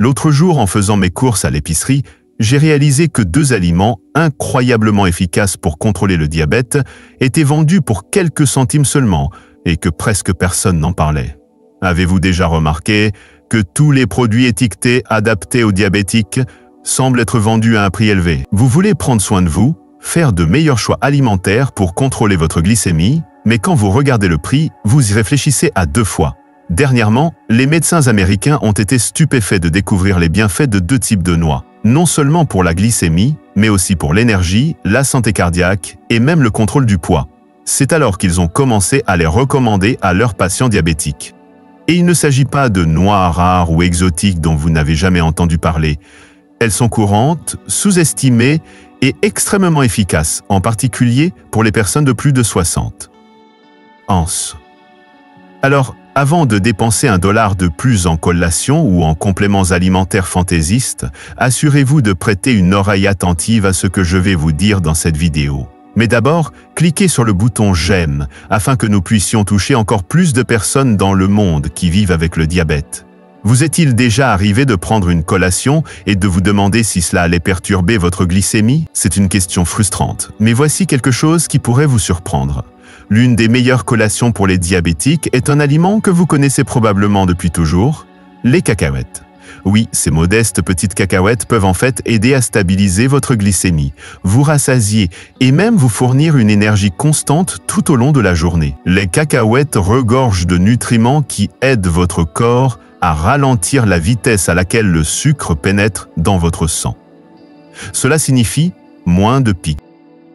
L'autre jour, en faisant mes courses à l'épicerie, j'ai réalisé que 2 aliments incroyablement efficaces pour contrôler le diabète étaient vendus pour quelques centimes seulement et que presque personne n'en parlait. Avez-vous déjà remarqué que tous les produits étiquetés adaptés aux diabétiques semblent être vendus à un prix élevé? Vous voulez prendre soin de vous, faire de meilleurs choix alimentaires pour contrôler votre glycémie, mais quand vous regardez le prix, vous y réfléchissez à 2 fois. Dernièrement, les médecins américains ont été stupéfaits de découvrir les bienfaits de 2 types de noix, non seulement pour la glycémie, mais aussi pour l'énergie, la santé cardiaque et même le contrôle du poids. C'est alors qu'ils ont commencé à les recommander à leurs patients diabétiques. Et il ne s'agit pas de noix rares ou exotiques dont vous n'avez jamais entendu parler. Elles sont courantes, sous-estimées et extrêmement efficaces, en particulier pour les personnes de plus de 60 ans. Alors, avant de dépenser $1 de plus en collation ou en compléments alimentaires fantaisistes, assurez-vous de prêter une oreille attentive à ce que je vais vous dire dans cette vidéo. Mais d'abord, cliquez sur le bouton « J'aime » afin que nous puissions toucher encore plus de personnes dans le monde qui vivent avec le diabète. Vous est-il déjà arrivé de prendre une collation et de vous demander si cela allait perturber votre glycémie? C'est une question frustrante, mais voici quelque chose qui pourrait vous surprendre. L'une des meilleures collations pour les diabétiques est un aliment que vous connaissez probablement depuis toujours, les cacahuètes. Oui, ces modestes petites cacahuètes peuvent en fait aider à stabiliser votre glycémie, vous rassasier et même vous fournir une énergie constante tout au long de la journée. Les cacahuètes regorgent de nutriments qui aident votre corps à ralentir la vitesse à laquelle le sucre pénètre dans votre sang. Cela signifie moins de pics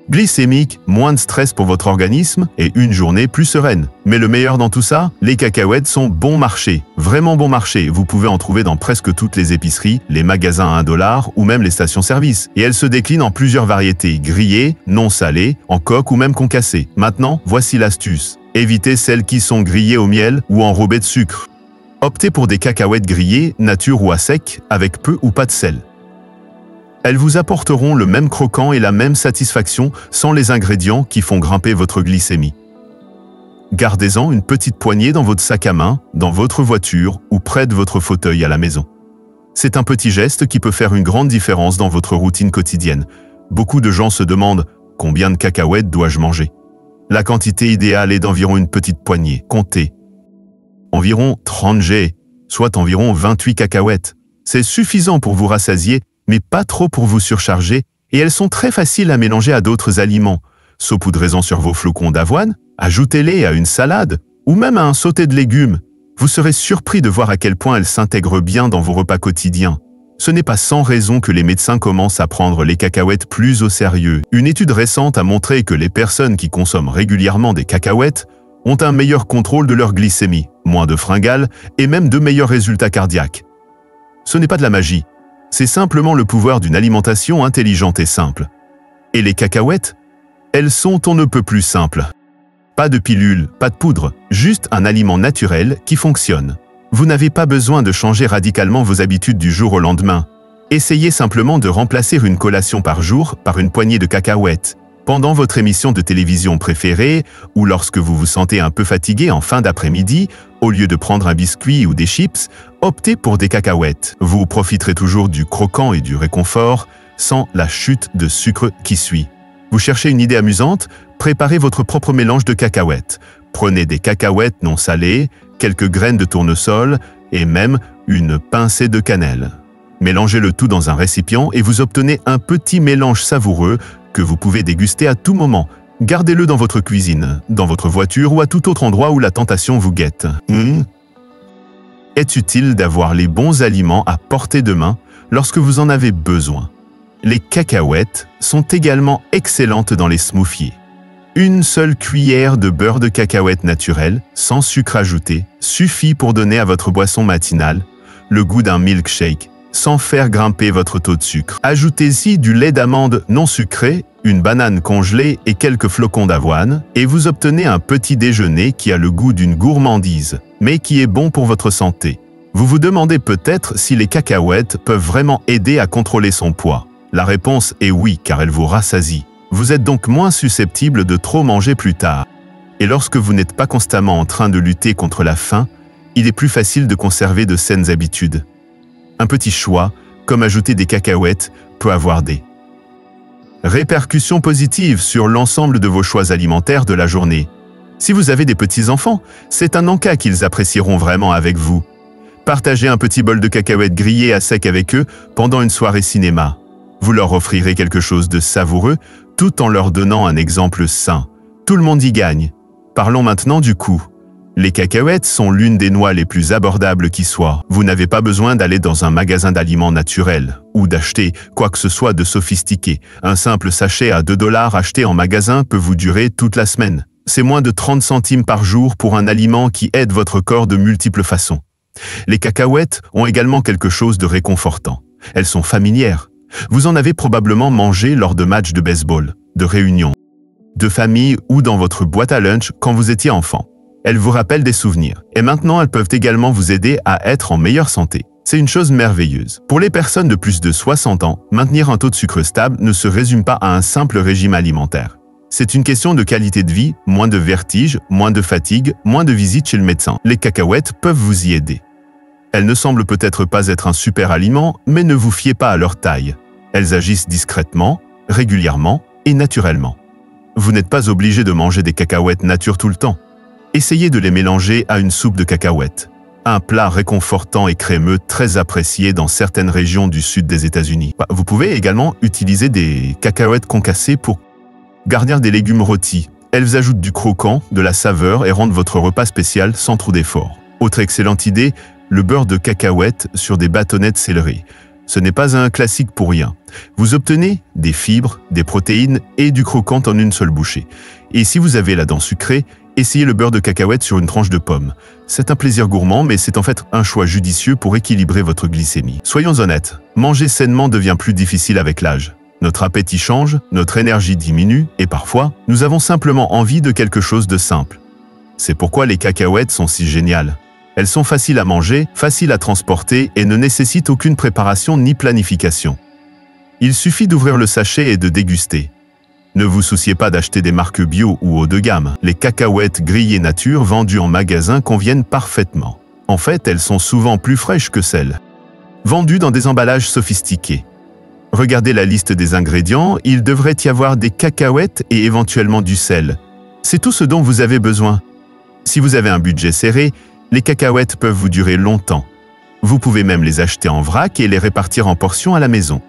glycémiques, moins de stress pour votre organisme et une journée plus sereine. Mais le meilleur dans tout ça, les cacahuètes sont bon marché, vraiment bon marché. Vous pouvez en trouver dans presque toutes les épiceries, les magasins à $1 ou même les stations-service. Et elles se déclinent en plusieurs variétés, grillées, non salées, en coque ou même concassées. Maintenant, voici l'astuce. Évitez celles qui sont grillées au miel ou enrobées de sucre. Optez pour des cacahuètes grillées, nature ou à sec, avec peu ou pas de sel. Elles vous apporteront le même croquant et la même satisfaction sans les ingrédients qui font grimper votre glycémie. Gardez-en une petite poignée dans votre sac à main, dans votre voiture ou près de votre fauteuil à la maison. C'est un petit geste qui peut faire une grande différence dans votre routine quotidienne. Beaucoup de gens se demandent « Combien de cacahuètes dois-je manger ?» La quantité idéale est d'environ une petite poignée. Comptez. Environ 30 g, soit environ 28 cacahuètes. C'est suffisant pour vous rassasier, mais pas trop pour vous surcharger, et elles sont très faciles à mélanger à d'autres aliments. Saupoudrez-en sur vos flocons d'avoine, ajoutez-les à une salade, ou même à un sauté de légumes. Vous serez surpris de voir à quel point elles s'intègrent bien dans vos repas quotidiens. Ce n'est pas sans raison que les médecins commencent à prendre les cacahuètes plus au sérieux. Une étude récente a montré que les personnes qui consomment régulièrement des cacahuètes ont un meilleur contrôle de leur glycémie, moins de fringales et même de meilleurs résultats cardiaques. Ce n'est pas de la magie. C'est simplement le pouvoir d'une alimentation intelligente et simple. Et les cacahuètes? Elles sont on ne peut plus simples. Pas de pilule, pas de poudre, juste un aliment naturel qui fonctionne. Vous n'avez pas besoin de changer radicalement vos habitudes du jour au lendemain. Essayez simplement de remplacer une collation par jour par une poignée de cacahuètes. Pendant votre émission de télévision préférée, ou lorsque vous vous sentez un peu fatigué en fin d'après-midi, au lieu de prendre un biscuit ou des chips, optez pour des cacahuètes. Vous profiterez toujours du croquant et du réconfort, sans la chute de sucre qui suit. Vous cherchez une idée amusante? Préparez votre propre mélange de cacahuètes. Prenez des cacahuètes non salées, quelques graines de tournesol et même une pincée de cannelle. Mélangez le tout dans un récipient et vous obtenez un petit mélange savoureux que vous pouvez déguster à tout moment. Gardez-le dans votre cuisine, dans votre voiture ou à tout autre endroit où la tentation vous guette. Est utile d'avoir les bons aliments à portée de main lorsque vous en avez besoin. Les cacahuètes sont également excellentes dans les smoothies. Une seule cuillère de beurre de cacahuète naturel, sans sucre ajouté, suffit pour donner à votre boisson matinale le goût d'un milkshake, sans faire grimper votre taux de sucre. Ajoutez-y du lait d'amande non sucré, une banane congelée et quelques flocons d'avoine, et vous obtenez un petit déjeuner qui a le goût d'une gourmandise, mais qui est bon pour votre santé. Vous vous demandez peut-être si les cacahuètes peuvent vraiment aider à contrôler son poids. La réponse est oui, car elles vous rassasient. Vous êtes donc moins susceptible de trop manger plus tard. Et lorsque vous n'êtes pas constamment en train de lutter contre la faim, il est plus facile de conserver de saines habitudes. Un petit choix, comme ajouter des cacahuètes, peut avoir des répercussions positives sur l'ensemble de vos choix alimentaires de la journée. Si vous avez des petits-enfants, c'est un encas qu'ils apprécieront vraiment avec vous. Partagez un petit bol de cacahuètes grillées à sec avec eux pendant une soirée cinéma. Vous leur offrirez quelque chose de savoureux tout en leur donnant un exemple sain. Tout le monde y gagne. Parlons maintenant du coût. Les cacahuètes sont l'une des noix les plus abordables qui soient. Vous n'avez pas besoin d'aller dans un magasin d'aliments naturels ou d'acheter quoi que ce soit de sophistiqué. Un simple sachet à 2 $ acheté en magasin peut vous durer toute la semaine. C'est moins de 30 centimes par jour pour un aliment qui aide votre corps de multiples façons. Les cacahuètes ont également quelque chose de réconfortant. Elles sont familières. Vous en avez probablement mangé lors de matchs de baseball, de réunions, de famille ou dans votre boîte à lunch quand vous étiez enfant. Elles vous rappellent des souvenirs. Et maintenant, elles peuvent également vous aider à être en meilleure santé. C'est une chose merveilleuse. Pour les personnes de plus de 60 ans, maintenir un taux de sucre stable ne se résume pas à un simple régime alimentaire. C'est une question de qualité de vie, moins de vertige, moins de fatigue, moins de visites chez le médecin. Les cacahuètes peuvent vous y aider. Elles ne semblent peut-être pas être un super aliment, mais ne vous fiez pas à leur taille. Elles agissent discrètement, régulièrement et naturellement. Vous n'êtes pas obligé de manger des cacahuètes nature tout le temps. Essayez de les mélanger à une soupe de cacahuètes, un plat réconfortant et crémeux très apprécié dans certaines régions du sud des États-Unis. Vous pouvez également utiliser des cacahuètes concassées pour garnir des légumes rôtis. Elles ajoutent du croquant, de la saveur et rendent votre repas spécial sans trop d'effort. Autre excellente idée, le beurre de cacahuète sur des bâtonnets de céleri. Ce n'est pas un classique pour rien. Vous obtenez des fibres, des protéines et du croquant en une seule bouchée. Et si vous avez la dent sucrée, essayez le beurre de cacahuète sur une tranche de pomme. C'est un plaisir gourmand, mais c'est en fait un choix judicieux pour équilibrer votre glycémie. Soyons honnêtes, manger sainement devient plus difficile avec l'âge. Notre appétit change, notre énergie diminue, et parfois, nous avons simplement envie de quelque chose de simple. C'est pourquoi les cacahuètes sont si géniales. Elles sont faciles à manger, faciles à transporter et ne nécessitent aucune préparation ni planification. Il suffit d'ouvrir le sachet et de déguster. Ne vous souciez pas d'acheter des marques bio ou haut de gamme. Les cacahuètes grillées nature vendues en magasin conviennent parfaitement. En fait, elles sont souvent plus fraîches que celles vendues dans des emballages sophistiqués. Regardez la liste des ingrédients, il devrait y avoir des cacahuètes et éventuellement du sel. C'est tout ce dont vous avez besoin. Si vous avez un budget serré, les cacahuètes peuvent vous durer longtemps. Vous pouvez même les acheter en vrac et les répartir en portions à la maison.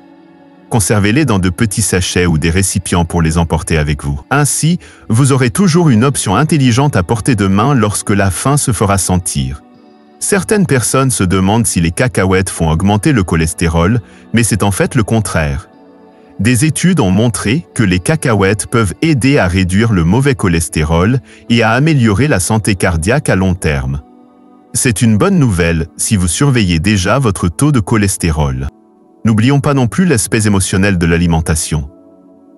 Conservez-les dans de petits sachets ou des récipients pour les emporter avec vous. Ainsi, vous aurez toujours une option intelligente à portée de main lorsque la faim se fera sentir. Certaines personnes se demandent si les cacahuètes font augmenter le cholestérol, mais c'est en fait le contraire. Des études ont montré que les cacahuètes peuvent aider à réduire le mauvais cholestérol et à améliorer la santé cardiaque à long terme. C'est une bonne nouvelle si vous surveillez déjà votre taux de cholestérol. N'oublions pas non plus l'aspect émotionnel de l'alimentation.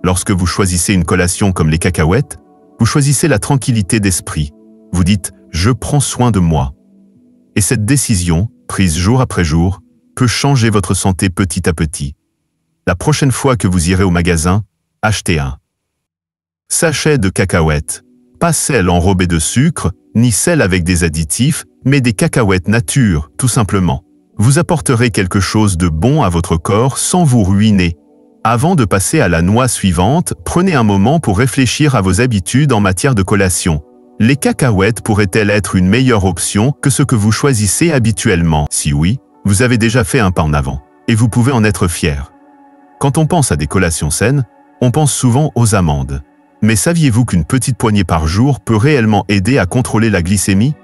Lorsque vous choisissez une collation comme les cacahuètes, vous choisissez la tranquillité d'esprit. Vous dites « je prends soin de moi ». Et cette décision, prise jour après jour, peut changer votre santé petit à petit. La prochaine fois que vous irez au magasin, achetez un sachet de cacahuètes. Pas celles enrobées de sucre, ni celles avec des additifs, mais des cacahuètes nature, tout simplement. Vous apporterez quelque chose de bon à votre corps sans vous ruiner. Avant de passer à la noix suivante, prenez un moment pour réfléchir à vos habitudes en matière de collation. Les cacahuètes pourraient-elles être une meilleure option que ce que vous choisissez habituellement? Si oui, vous avez déjà fait un pas en avant, et vous pouvez en être fier. Quand on pense à des collations saines, on pense souvent aux amandes. Mais saviez-vous qu'une petite poignée par jour peut réellement aider à contrôler la glycémie?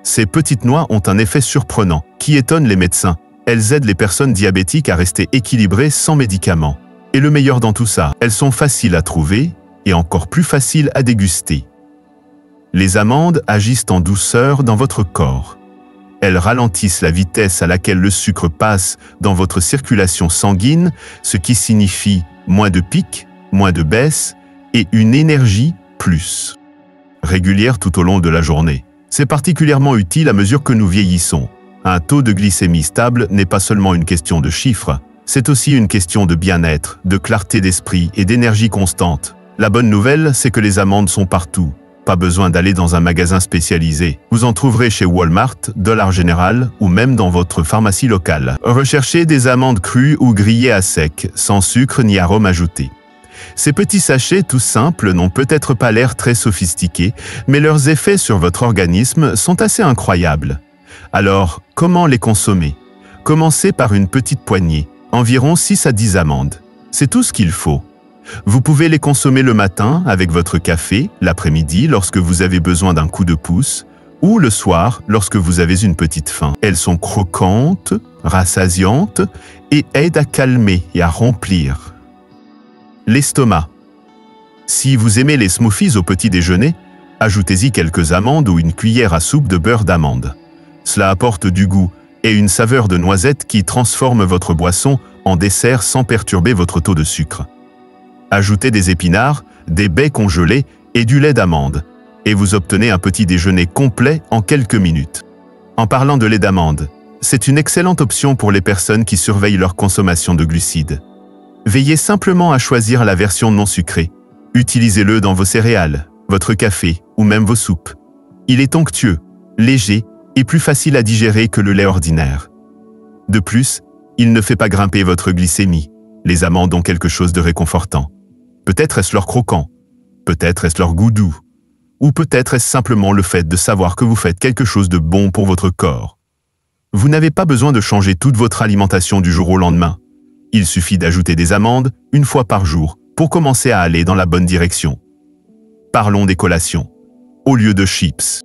Ces petites noix ont un effet surprenant, qui étonne les médecins. Elles aident les personnes diabétiques à rester équilibrées sans médicaments. Et le meilleur dans tout ça, elles sont faciles à trouver et encore plus faciles à déguster. Les amandes agissent en douceur dans votre corps. Elles ralentissent la vitesse à laquelle le sucre passe dans votre circulation sanguine, ce qui signifie moins de pics, moins de baisses et une énergie plus régulière tout au long de la journée. C'est particulièrement utile à mesure que nous vieillissons. Un taux de glycémie stable n'est pas seulement une question de chiffres, c'est aussi une question de bien-être, de clarté d'esprit et d'énergie constante. La bonne nouvelle, c'est que les amandes sont partout. Pas besoin d'aller dans un magasin spécialisé. Vous en trouverez chez Walmart, Dollar General ou même dans votre pharmacie locale. Recherchez des amandes crues ou grillées à sec, sans sucre ni arôme ajouté. Ces petits sachets tout simples n'ont peut-être pas l'air très sophistiqués, mais leurs effets sur votre organisme sont assez incroyables. Alors, comment les consommer? Commencez par une petite poignée, environ 6 à 10 amandes. C'est tout ce qu'il faut. Vous pouvez les consommer le matin avec votre café, l'après-midi lorsque vous avez besoin d'un coup de pouce, ou le soir lorsque vous avez une petite faim. Elles sont croquantes, rassasiantes et aident à calmer et à remplir l'estomac. Si vous aimez les smoothies au petit déjeuner, ajoutez-y quelques amandes ou une cuillère à soupe de beurre d'amande. Cela apporte du goût et une saveur de noisette qui transforme votre boisson en dessert sans perturber votre taux de sucre. Ajoutez des épinards, des baies congelées et du lait d'amande, et vous obtenez un petit déjeuner complet en quelques minutes. En parlant de lait d'amande, c'est une excellente option pour les personnes qui surveillent leur consommation de glucides. Veillez simplement à choisir la version non sucrée. Utilisez-le dans vos céréales, votre café ou même vos soupes. Il est onctueux, léger et plus facile à digérer que le lait ordinaire. De plus, il ne fait pas grimper votre glycémie. Les amandes ont quelque chose de réconfortant. Peut-être est-ce leur croquant, peut-être est-ce leur goût doux, ou peut-être est-ce simplement le fait de savoir que vous faites quelque chose de bon pour votre corps. Vous n'avez pas besoin de changer toute votre alimentation du jour au lendemain. Il suffit d'ajouter des amandes une fois par jour pour commencer à aller dans la bonne direction. Parlons des collations. Au lieu de chips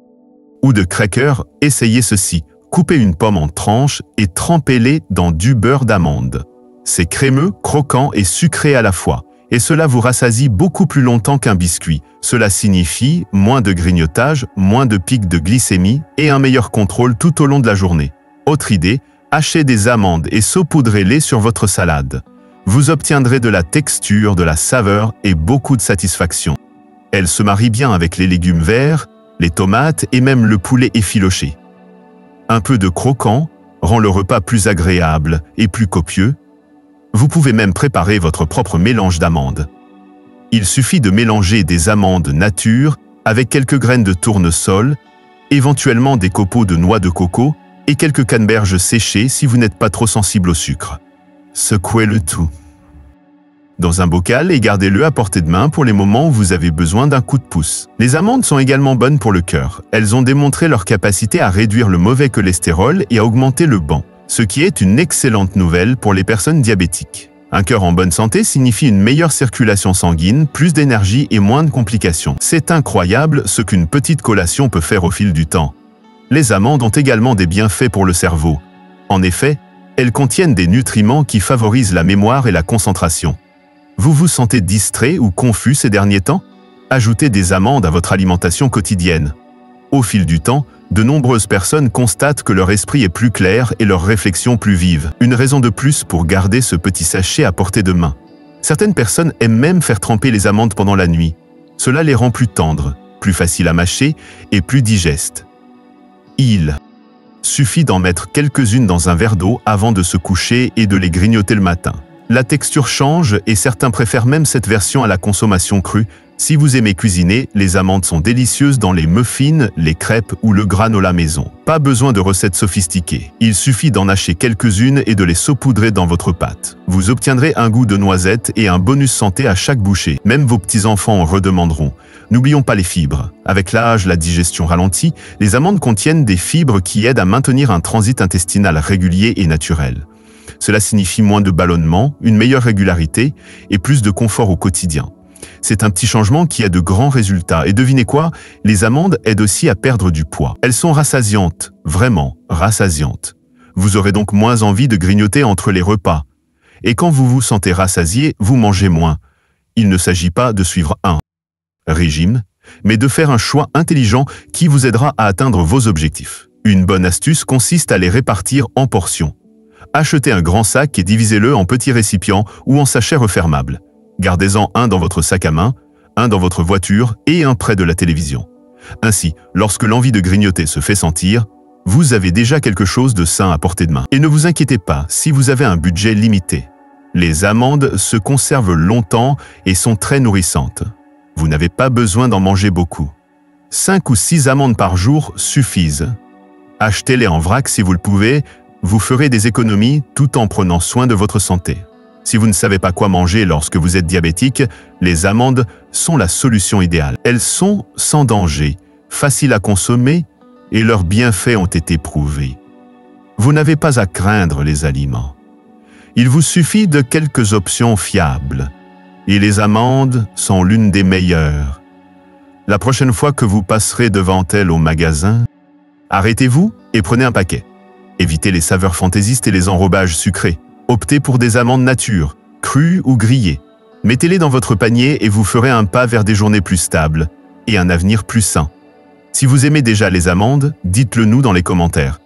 ou de crackers, essayez ceci. Coupez une pomme en tranches et trempez-les dans du beurre d'amande. C'est crémeux, croquant et sucré à la fois. Et cela vous rassasie beaucoup plus longtemps qu'un biscuit. Cela signifie moins de grignotage, moins de pics de glycémie et un meilleur contrôle tout au long de la journée. Autre idée, hachez des amandes et saupoudrez-les sur votre salade. Vous obtiendrez de la texture, de la saveur et beaucoup de satisfaction. Elles se marient bien avec les légumes verts, les tomates et même le poulet effiloché. Un peu de croquant rend le repas plus agréable et plus copieux. Vous pouvez même préparer votre propre mélange d'amandes. Il suffit de mélanger des amandes nature avec quelques graines de tournesol, éventuellement des copeaux de noix de coco et quelques canneberges séchées si vous n'êtes pas trop sensible au sucre. Secouez le tout dans un bocal et gardez-le à portée de main pour les moments où vous avez besoin d'un coup de pouce. Les amandes sont également bonnes pour le cœur. Elles ont démontré leur capacité à réduire le mauvais cholestérol et à augmenter le ban, ce qui est une excellente nouvelle pour les personnes diabétiques. Un cœur en bonne santé signifie une meilleure circulation sanguine, plus d'énergie et moins de complications. C'est incroyable ce qu'une petite collation peut faire au fil du temps. Les amandes ont également des bienfaits pour le cerveau. En effet, elles contiennent des nutriments qui favorisent la mémoire et la concentration. Vous vous sentez distrait ou confus ces derniers temps? Ajoutez des amandes à votre alimentation quotidienne. Au fil du temps, de nombreuses personnes constatent que leur esprit est plus clair et leurs réflexions plus vives. Une raison de plus pour garder ce petit sachet à portée de main. Certaines personnes aiment même faire tremper les amandes pendant la nuit. Cela les rend plus tendres, plus faciles à mâcher et plus digestes. Il suffit d'en mettre quelques-unes dans un verre d'eau avant de se coucher et de les grignoter le matin. La texture change et certains préfèrent même cette version à la consommation crue. Si vous aimez cuisiner, les amandes sont délicieuses dans les muffins, les crêpes ou le granola maison. Pas besoin de recettes sophistiquées. Il suffit d'en hacher quelques-unes et de les saupoudrer dans votre pâte. Vous obtiendrez un goût de noisette et un bonus santé à chaque bouchée. Même vos petits-enfants en redemanderont. N'oublions pas les fibres. Avec l'âge, la digestion ralentit. Les amandes contiennent des fibres qui aident à maintenir un transit intestinal régulier et naturel. Cela signifie moins de ballonnement, une meilleure régularité et plus de confort au quotidien. C'est un petit changement qui a de grands résultats. Et devinez quoi? Les amandes aident aussi à perdre du poids. Elles sont rassasiantes, vraiment rassasiantes. Vous aurez donc moins envie de grignoter entre les repas. Et quand vous vous sentez rassasié, vous mangez moins. Il ne s'agit pas de suivre un régime, mais de faire un choix intelligent qui vous aidera à atteindre vos objectifs. Une bonne astuce consiste à les répartir en portions. Achetez un grand sac et divisez-le en petits récipients ou en sachets refermables. Gardez-en un dans votre sac à main, un dans votre voiture et un près de la télévision. Ainsi, lorsque l'envie de grignoter se fait sentir, vous avez déjà quelque chose de sain à portée de main. Et ne vous inquiétez pas si vous avez un budget limité. Les amandes se conservent longtemps et sont très nourrissantes. Vous n'avez pas besoin d'en manger beaucoup. 5 ou 6 amandes par jour suffisent. Achetez-les en vrac si vous le pouvez, vous ferez des économies tout en prenant soin de votre santé. Si vous ne savez pas quoi manger lorsque vous êtes diabétique, les amandes sont la solution idéale. Elles sont sans danger, faciles à consommer et leurs bienfaits ont été prouvés. Vous n'avez pas à craindre les aliments. Il vous suffit de quelques options fiables. Et les amandes sont l'une des meilleures. La prochaine fois que vous passerez devant elles au magasin, arrêtez-vous et prenez un paquet. Évitez les saveurs fantaisistes et les enrobages sucrés. Optez pour des amandes nature, crues ou grillées. Mettez-les dans votre panier et vous ferez un pas vers des journées plus stables et un avenir plus sain. Si vous aimez déjà les amandes, dites-le nous dans les commentaires.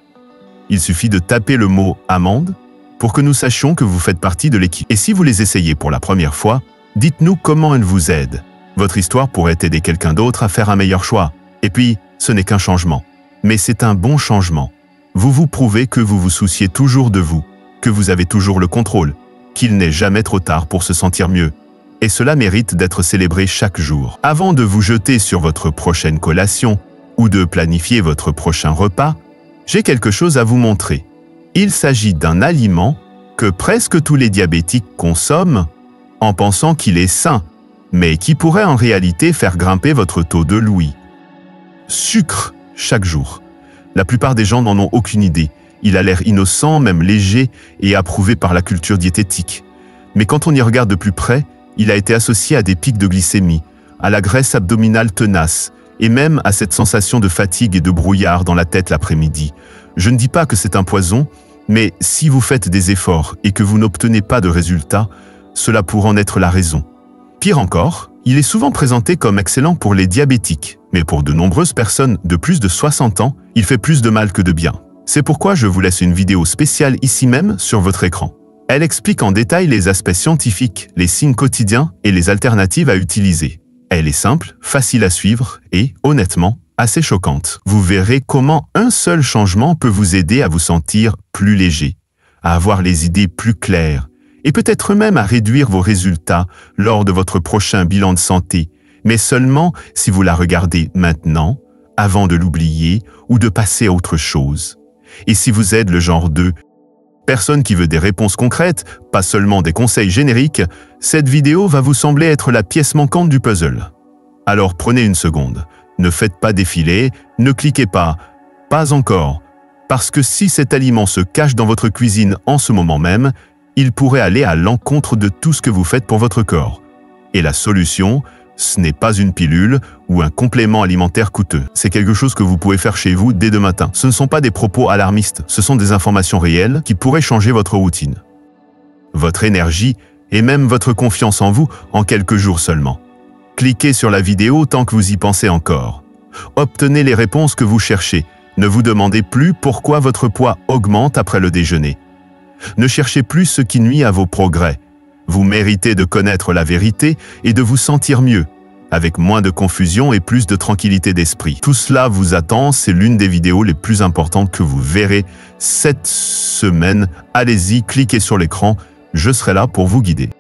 Il suffit de taper le mot « amande » pour que nous sachions que vous faites partie de l'équipe. Et si vous les essayez pour la première fois, dites-nous comment elles vous aident. Votre histoire pourrait aider quelqu'un d'autre à faire un meilleur choix. Et puis, ce n'est qu'un changement. Mais c'est un bon changement. Vous vous prouvez que vous vous souciez toujours de vous, que vous avez toujours le contrôle, qu'il n'est jamais trop tard pour se sentir mieux. Et cela mérite d'être célébré chaque jour. Avant de vous jeter sur votre prochaine collation ou de planifier votre prochain repas, j'ai quelque chose à vous montrer. Il s'agit d'un aliment que presque tous les diabétiques consomment en pensant qu'il est sain, mais qui pourrait en réalité faire grimper votre taux de l'ouïe. Sucre chaque jour. La plupart des gens n'en ont aucune idée. Il a l'air innocent, même léger et approuvé par la culture diététique. Mais quand on y regarde de plus près, il a été associé à des pics de glycémie, à la graisse abdominale tenace et même à cette sensation de fatigue et de brouillard dans la tête l'après-midi. Je ne dis pas que c'est un poison, mais si vous faites des efforts et que vous n'obtenez pas de résultats, cela pourrait en être la raison. Pire encore, il est souvent présenté comme excellent pour les diabétiques, mais pour de nombreuses personnes de plus de 60 ans, il fait plus de mal que de bien. C'est pourquoi je vous laisse une vidéo spéciale ici même sur votre écran. Elle explique en détail les aspects scientifiques, les signes quotidiens et les alternatives à utiliser. Elle est simple, facile à suivre et, honnêtement, assez choquante. Vous verrez comment un seul changement peut vous aider à vous sentir plus léger, à avoir les idées plus claires, et peut-être même à réduire vos résultats lors de votre prochain bilan de santé, mais seulement si vous la regardez maintenant, avant de l'oublier ou de passer à autre chose. Et si vous êtes le genre de personne qui veut des réponses concrètes, pas seulement des conseils génériques, cette vidéo va vous sembler être la pièce manquante du puzzle. Alors prenez une seconde, ne faites pas défiler, ne cliquez pas, pas encore, parce que si cet aliment se cache dans votre cuisine en ce moment même, il pourrait aller à l'encontre de tout ce que vous faites pour votre corps. Et la solution, ce n'est pas une pilule ou un complément alimentaire coûteux. C'est quelque chose que vous pouvez faire chez vous dès demain matin. Ce ne sont pas des propos alarmistes, ce sont des informations réelles qui pourraient changer votre routine, votre énergie et même votre confiance en vous en quelques jours seulement. Cliquez sur la vidéo tant que vous y pensez encore. Obtenez les réponses que vous cherchez. Ne vous demandez plus pourquoi votre poids augmente après le déjeuner. Ne cherchez plus ce qui nuit à vos progrès. Vous méritez de connaître la vérité et de vous sentir mieux, avec moins de confusion et plus de tranquillité d'esprit. Tout cela vous attend, c'est l'une des vidéos les plus importantes que vous verrez cette semaine. Allez-y, cliquez sur l'écran, je serai là pour vous guider.